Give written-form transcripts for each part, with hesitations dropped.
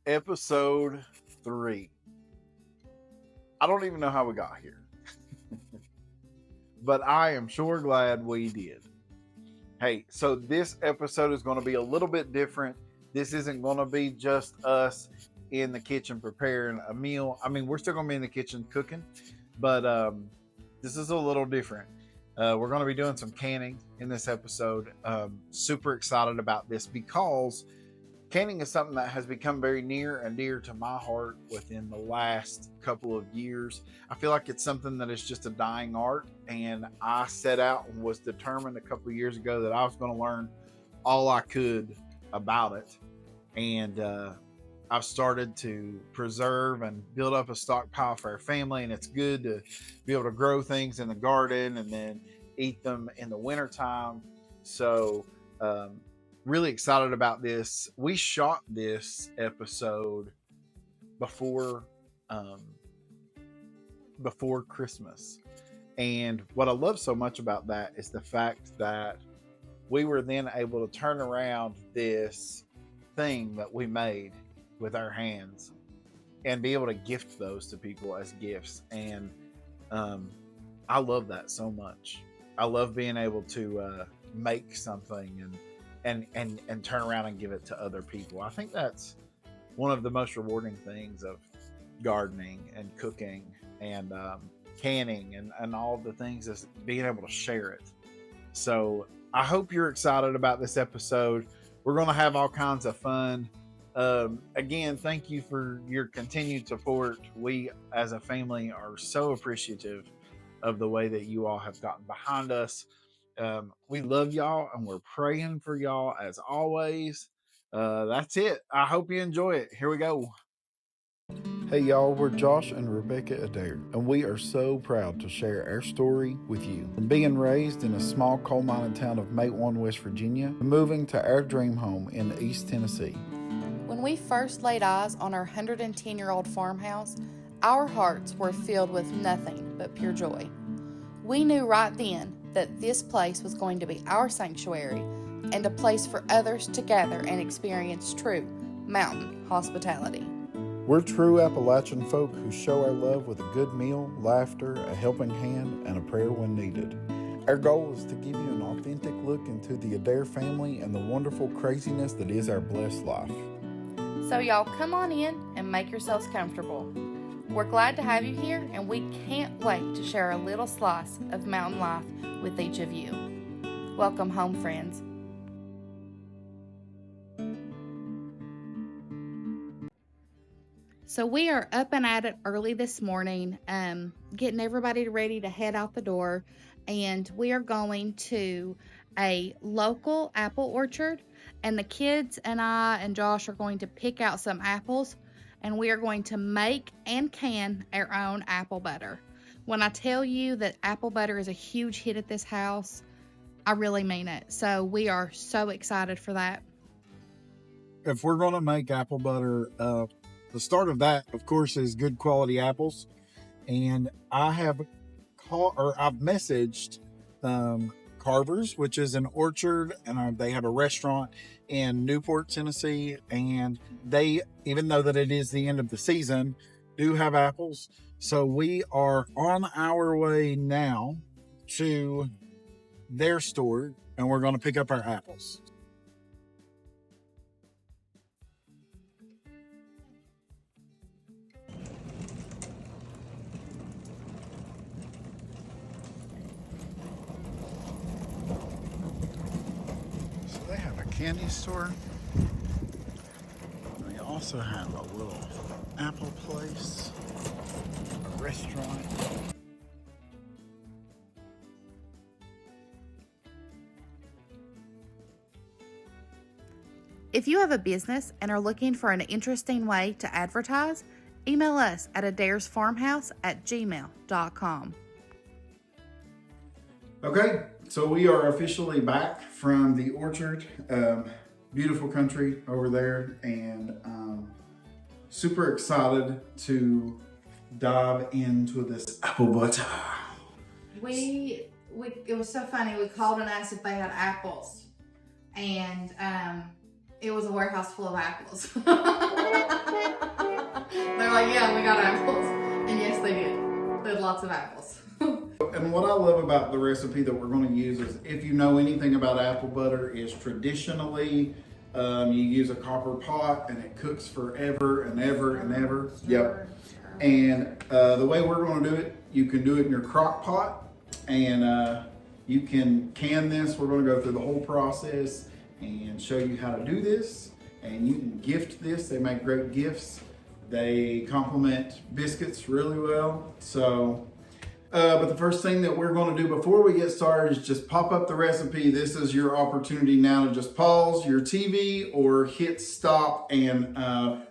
Episode 3. I don't even know how we got here, but I am sure glad we did. Hey, so this episode is going to be a little bit different. This isn't going to be just us in the kitchen preparing a meal. I mean, we're still going to be in the kitchen cooking, but this is a little different. We're going to be doing some canning in this episode. Super excited about this because canning is something that has become very near and dear to my heart within the last couple of years. I feel like it's something that is just a dying art, and I set out and was determined a couple of years ago that I was going to learn all I could about it. And I've started to preserve and build up a stockpile for our family, and it's good to be able to grow things in the garden and then eat them in the wintertime. So really excited about this. We shot this episode before Christmas, and what I love so much about that is the fact that we were then able to turn around this thing that we made with our hands and be able to gift those to people as gifts. And I love that so much. I love being able to make something and turn around and give it to other people. I think that's one of the most rewarding things of gardening and cooking and canning and all the things, is being able to share it. So I hope you're excited about this episode. We're going to have all kinds of fun. Again, thank you for your continued support. We as a family are so appreciative of the way that you all have gotten behind us. We love y'all and we're praying for y'all as always. That's it. I hope you enjoy it. Here we go. Hey y'all, we're Josh and Rebecca Addair, and we are so proud to share our story with you. From being raised in a small coal mining town of Matewan, West Virginia, to moving to our dream home in East Tennessee. When we first laid eyes on our 110-year-old farmhouse, our hearts were filled with nothing but pure joy. We knew right then that this place was going to be our sanctuary and a place for others to gather and experience true mountain hospitality. We're true Appalachian folk who show our love with a good meal, laughter, a helping hand, and a prayer when needed. Our goal is to give you an authentic look into the Addair family and the wonderful craziness that is our blessed life. So y'all come on in and make yourselves comfortable. We're glad to have you here, and we can't wait to share a little slice of mountain life with each of you. Welcome home, friends. So we are up and at it early this morning, getting everybody ready to head out the door, and we are going to a local apple orchard, and the kids and I and Josh are going to pick out some apples, and we are going to make and can our own apple butter. When I tell you that apple butter is a huge hit at this house, I really mean it. So we are so excited for that. If we're going to make apple butter, the start of that, of course, is good quality apples. And I've messaged Carver's, which is an orchard, and they have a restaurant in Newport, Tennessee, and they, even though that it is the end of the season, do have apples. So we are on our way now to their store, and we're going to pick up our apples. They have a candy store. They also have a little apple place, a restaurant. If you have a business and are looking for an interesting way to advertise, email us at addairsfarmhouse@gmail.com. Okay, so we are officially back from the orchard. Beautiful country over there, and super excited to dive into this apple butter. It was so funny. We called and asked if they had apples, and it was a warehouse full of apples. Yeah, we got apples. And yes, they did. They had lots of apples. And what I love about the recipe that we're going to use is, if you know anything about apple butter, is traditionally you use a copper pot and it cooks forever and ever and ever. Yep. And the way we're going to do it, you can do it in your crock pot, and you can can this. We're going to go through the whole process and show you how to do this. And you can gift this. They make great gifts. They complement biscuits really well. So, but the first thing that we're going to do before we get started is just pop up the recipe. This is your opportunity now to just pause your TV or hit stop and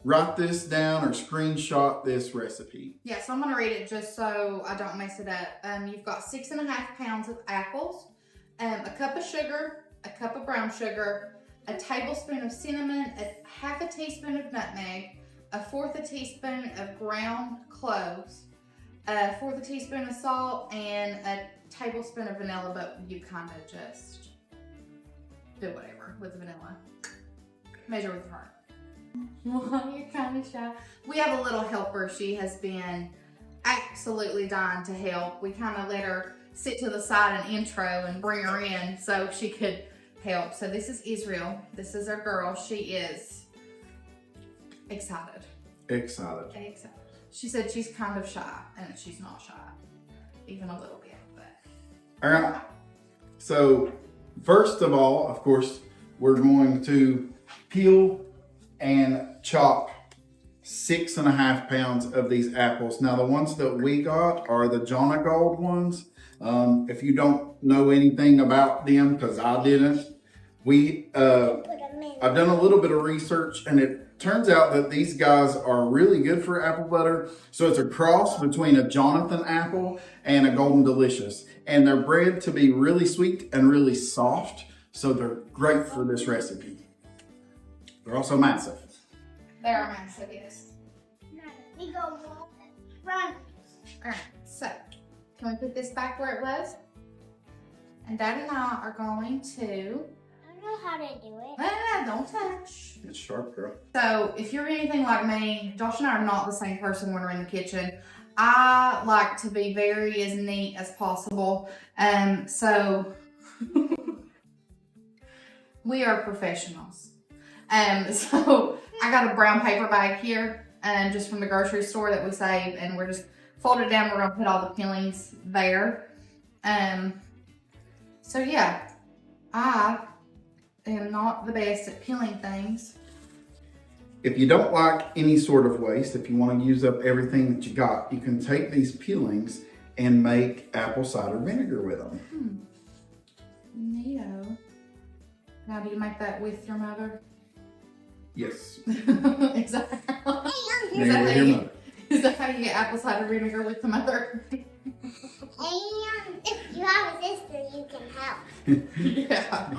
write this down or screenshot this recipe. Yeah, so I'm going to read it just so I don't mess it up. You've got 6.5 pounds of apples, a cup of sugar, a cup of brown sugar, a tablespoon of cinnamon, half a teaspoon of nutmeg, a 1/4 teaspoon of ground cloves, a 1/4 teaspoon of salt, and a tablespoon of vanilla, but you kind of just do whatever with the vanilla. Measure with your heart. Well, you're kind of shy. We have a little helper. She has been absolutely dying to help. We kind of let her sit to the side and intro and bring her in so she could help. So this is Israel. This is our girl. She is excited. Excited. She said she's kind of shy, and she's not shy, even a little bit. But all right. So first of all, of course, we're going to peel and chop 6.5 pounds of these apples. Now the ones that we got are the Jonna Gold ones. If you don't know anything about them, because I didn't, I've done a little bit of research, and it turns out that these guys are really good for apple butter. So it's a cross between a Jonathan apple and a Golden Delicious, and they're bred to be really sweet and really soft. So they're great for this recipe. They're also massive. they are massive, yes. We go run. All right, so can we put this back where it was? And Dad and I are going to. I don't know how to do it. Don't touch. It's sharp, girl. So if you're anything like me, Josh and I are not the same person when we're in the kitchen. I like to be very as neat as possible. So we are professionals. So I got a brown paper bag here, just from the grocery store that we saved, and we're just fold it down. We're gonna put all the peelings there. So yeah, I am not the best at peeling things. If you don't like any sort of waste, if you want to use up everything that you got, you can take these peelings and make apple cider vinegar with them. Neato. Now, do you make that with your mother? Yes. Is that how you get apple cider vinegar with the mother? And if you have a sister, you can help. Yeah.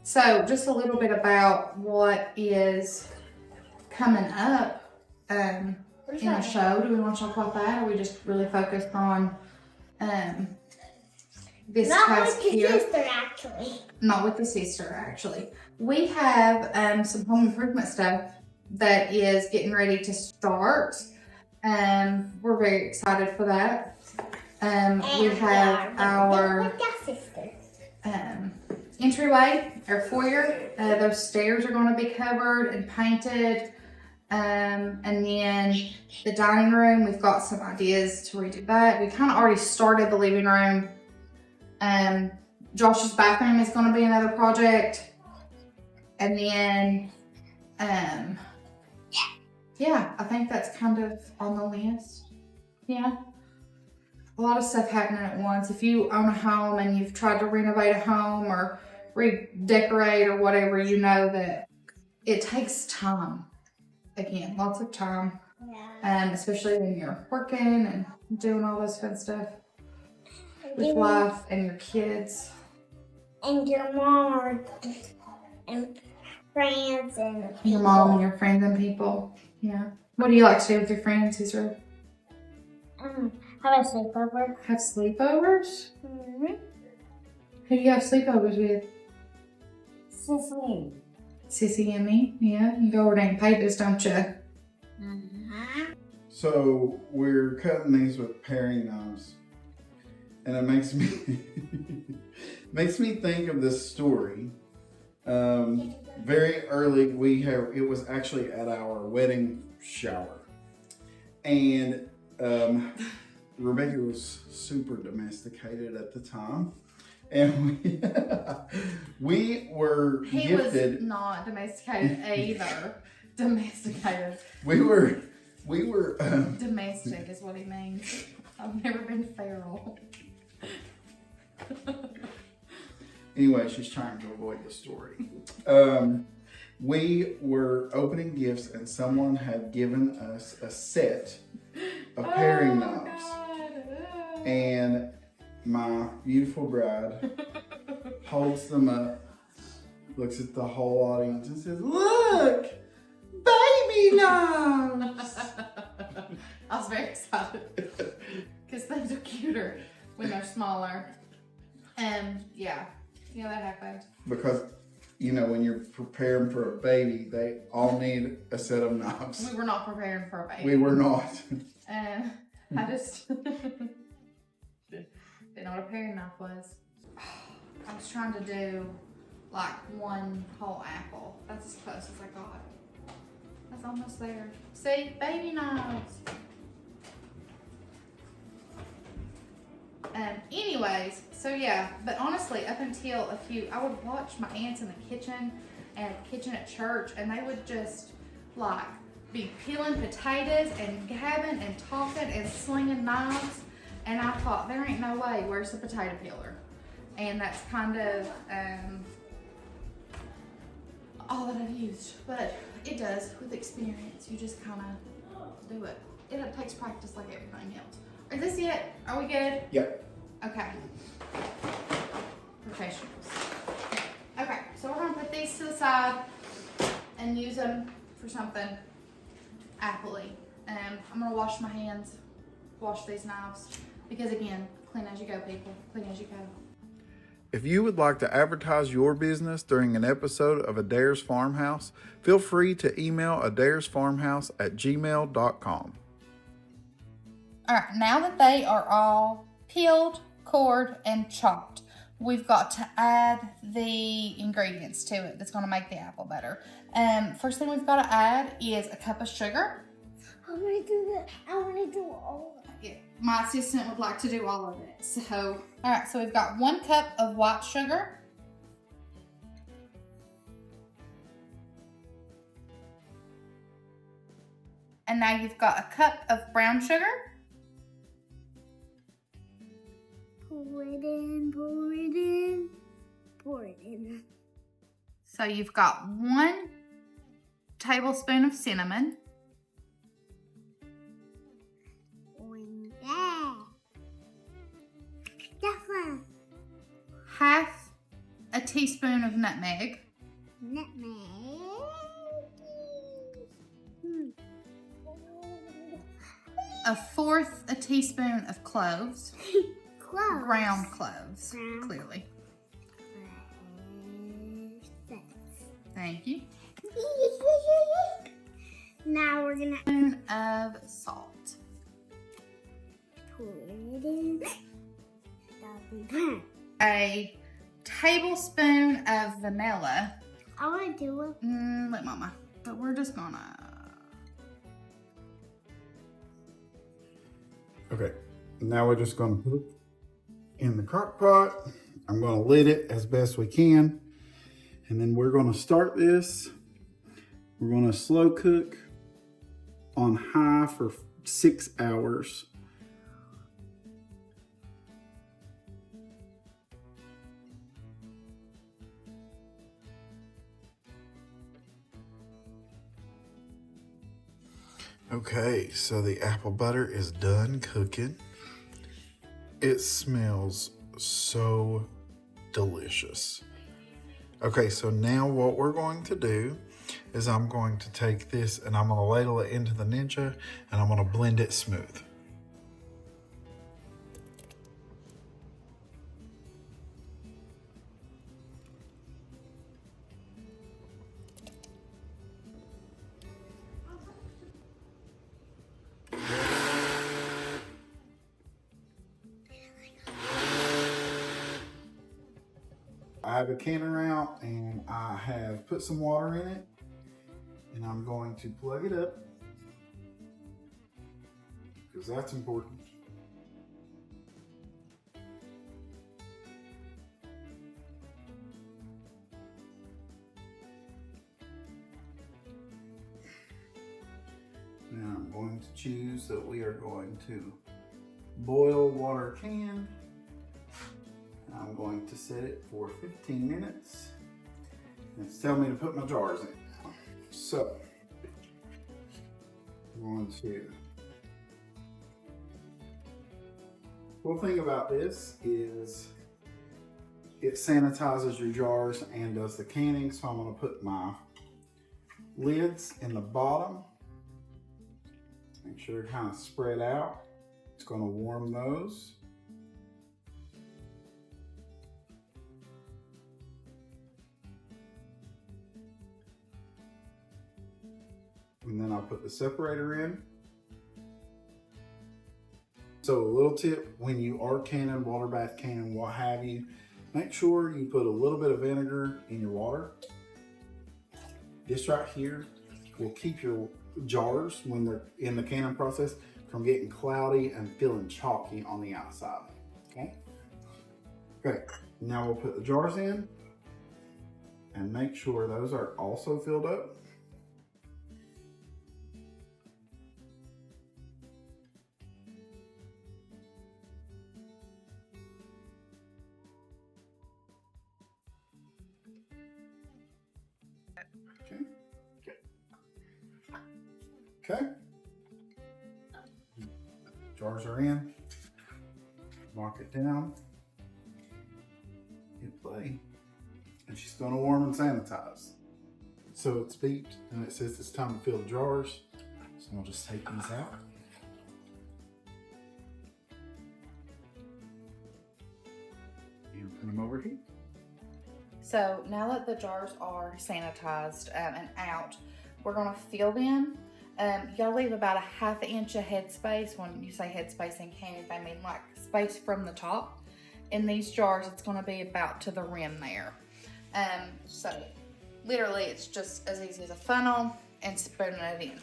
So, just a little bit about what is coming up in the show. Do we want to talk about that, or are we just really focused on this task here? Not with the sister, actually. Not with the sister, actually. We have some home improvement stuff that is getting ready to start. We're very excited for that. We have our entryway, our foyer. Those stairs are going to be covered and painted. And then the dining room, we've got some ideas to redo that. We kind of already started the living room. Josh's bathroom is going to be another project. And then, yeah, I think that's kind of on the list. Yeah. A lot of stuff happening at once. If you own a home and you've tried to renovate a home or redecorate or whatever, you know that it takes time. Again, lots of time. Yeah. Especially when you're working and doing all this fun stuff with life and your kids. And your mom and friends and people. Your mom and your friends and people. Yeah. What do you like to do with your friends, Israel? Have a sleepover. Have sleepovers? Mm-hmm. Who do you have sleepovers with? Sissy. Sissy and me? Yeah. You go over there and Papa's, don't you? Mm-hmm. So we're cutting these with paring knives, and it makes me makes me think of this story. Very early, it was actually at our wedding shower, and Rebecca was super domesticated at the time, and we were gifted. He was not domesticated either. Domesticated. We were Domestic is what he means. I've never been feral. Anyway, she's trying to avoid the story. We were opening gifts, and someone had given us a set of paring knives. God. And my beautiful bride holds them up, looks at the whole audience, and says, "Look, baby knives!" I was very excited because things are cuter when they're smaller. Yeah, that happened. Because, you know, when you're preparing for a baby, they all need a set of knives. We were not preparing for a baby. We were not. And I just didn't know what a paring knife was. I was trying to do like one whole apple. That's as close as I got. That's almost there. See, baby knives. Anyways, so yeah, but honestly, up until I would watch my aunts in the kitchen and kitchen at church, and they would just like be peeling potatoes and gabbing and talking and slinging knives, and I thought, there ain't no way, where's the potato peeler? And that's kind of all that I've used, but it does with experience. You just kind of do it. It takes practice like everything else. Is this it? Are we good? Yep. Okay. Professionals. Okay, so we're gonna put these to the side and use them for something appley. I'm gonna wash my hands, wash these knives, because again, clean as you go, people. Clean as you go. If you would like to advertise your business during an episode of Addairs Farmhouse, feel free to email addairsfarmhouse@gmail.com. All right, now that they are all peeled, cored, and chopped, we've got to add the ingredients to it that's going to make the apple better. First thing we've got to add is a cup of sugar. I want to do that. I want to do all of it. Yeah, my assistant would like to do all of it. So, all right, so we've got 1 cup of white sugar. And now you've got a cup of brown sugar. Pour it in, pour it in, pour it in. So you've got 1 tablespoon of cinnamon. Half a teaspoon of nutmeg. Nutmeg. A 1/4 a teaspoon of cloves. Cloves. Ground cloves, Ground clearly. Perfect. Thank you. Now we're gonna Spoon of salt. pour it in. A tablespoon of vanilla. I want to do it. Let mama. But we're just gonna. Okay, now we're just going to put it in the crock pot. I'm going to lid it as best we can. And then we're going to start this. We're going to slow cook on high for 6 hours. Okay, so the apple butter is done cooking. It smells so delicious. Okay, so now what we're going to do is I'm going to take this and I'm going to ladle it into the Ninja and I'm going to blend it smooth. have a canner out and I have put some water in it, and I'm going to plug it up because that's important. Now I'm going to choose that we are going to boil water can. I'm going to set it for 15 minutes. It's telling me to put my jars in now. So, I'm going to. Cool thing about this is it sanitizes your jars and does the canning. So I'm going to put my lids in the bottom. Make sure they're kind of spread out. It's going to warm those. And then I'll put the separator in. So a little tip, when you are canning, water bath canning, what have you, make sure you put a little bit of vinegar in your water. This right here will keep your jars, when they're in the canning process, from getting cloudy and feeling chalky on the outside. Okay. Okay, now we'll put the jars in and make sure those are also filled up. Okay. Jars are in. Lock it down. Hit play. And she's going to warm and sanitize. So it's beeped and it says it's time to fill the jars. So I'll just take these out. And put them over here. So now that the jars are sanitized and out, we're going to fill them. You gotta leave about a ½ inch of headspace. When you say headspace in canning, they mean like space from the top. In these jars, it's gonna be about to the rim there. So literally it's just as easy as a funnel and spooning it in.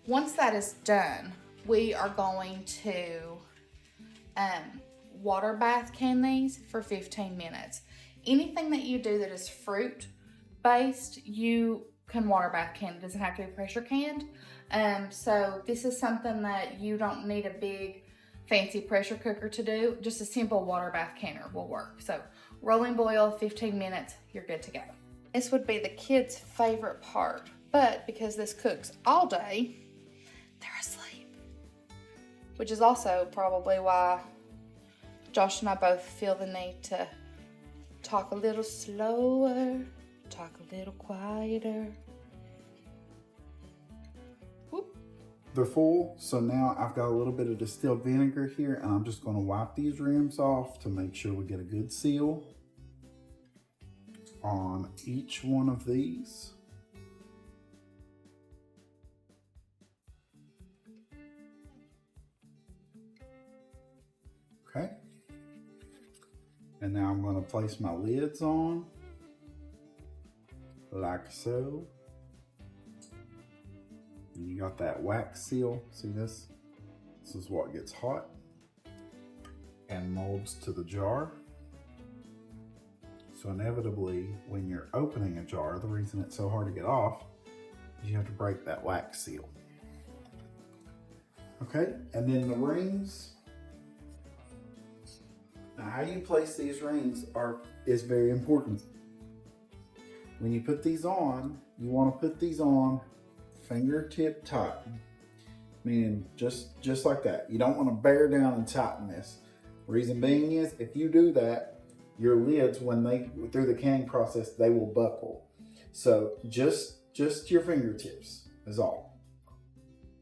Once that is done, we are going to water bath can these for 15 minutes. Anything that you do that is fruit based, you can water bath can. It doesn't have to be pressure canned. So this is something that you don't need a big fancy pressure cooker to do. Just a simple water bath canner will work. So rolling boil, 15 minutes, you're good to go. This would be the kids' favorite part, but because this cooks all day, they're asleep. Which is also probably why Josh and I both feel the need to talk a little slower, talk a little quieter. They're full, so now I've got a little bit of distilled vinegar here, and I'm just going to wipe these rims off to make sure we get a good seal on each one of these. Okay. And now I'm going to place my lids on, like so. And you got that wax seal. See this? This is what gets hot and molds to the jar. So inevitably, when you're opening a jar, the reason it's so hard to get off is you have to break that wax seal. Okay, and then the rings. Now, how you place these rings is very important. When you put these on, you want to put these on fingertip tight, meaning just like that. You don't want to bear down and tighten this. Reason being is, if you do that, your lids, when they through the canning process, they will buckle. So just your fingertips is all.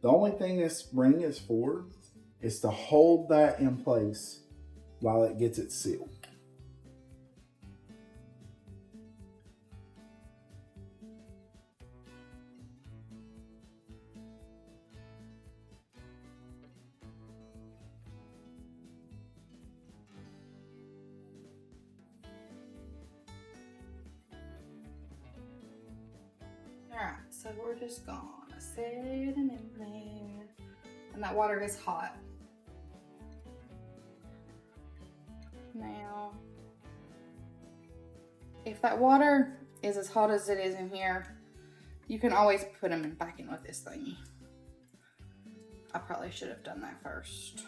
The only thing this ring is for is to hold that in place while it gets its seal. Alright, so we're just gonna set them in there. And that water is hot. Now, if that water is as hot as it is in here, you can always put them back in with this thingy. I probably should have done that first,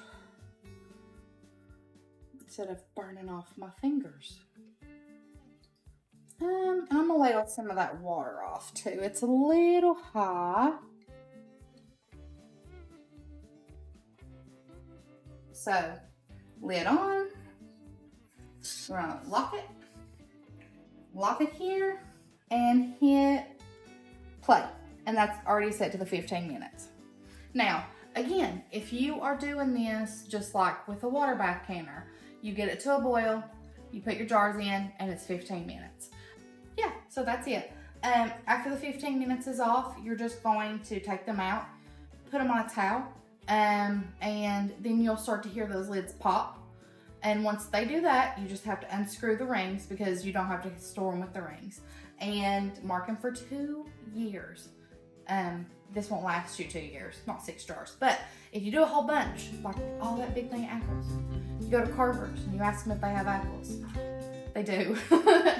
instead of burning off my fingers. And I'm gonna ladle some of that water off too. It's a little hot. So, lid on. We're gonna lock it here, and hit play. And that's already set to the 15 minutes. Now, again, if you are doing this just like with a water bath canner, you get it to a boil, you put your jars in, and it's 15 minutes. Yeah, so that's it. After the 15 minutes is off, you're just going to take them out, put them on a towel, and then you'll start to hear those lids pop. And once they do that, you just have to unscrew the rings, because you don't have to store them with the rings, and mark them for 2 years. This won't last you 2 years, not 6 jars. But if you do a whole bunch, like all that big thing of apples, you go to Carver's and you ask them if they have apples. They do.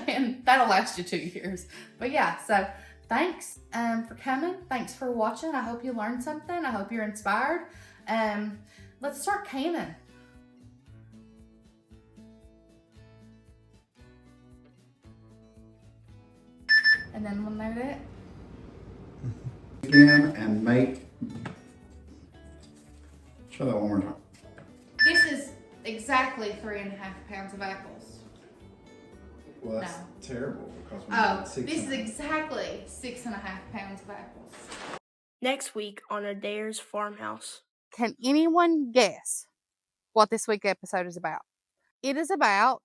And that'll last you 2 years. But yeah, so thanks for coming. Thanks for watching. I hope you learned something. I hope you're inspired. Let's start canning. And then we'll note it. Again and make. Show that one more time. This is exactly 3.5 pounds of apples. Well, that's No. terrible because we Oh, need 6 this is and a half. exactly 6.5 pounds of apples. Next week on Addairs Farmhouse. Can anyone guess what this week's episode is about? It is about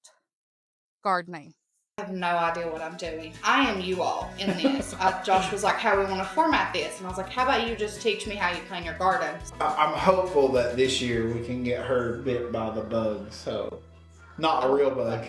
gardening. I have no idea what I'm doing. I am you all in this. Josh was like, how do we want to format this? And I was like, how about you just teach me how you clean your garden? I'm hopeful that this year we can get her bit by the bug, so not a real bug.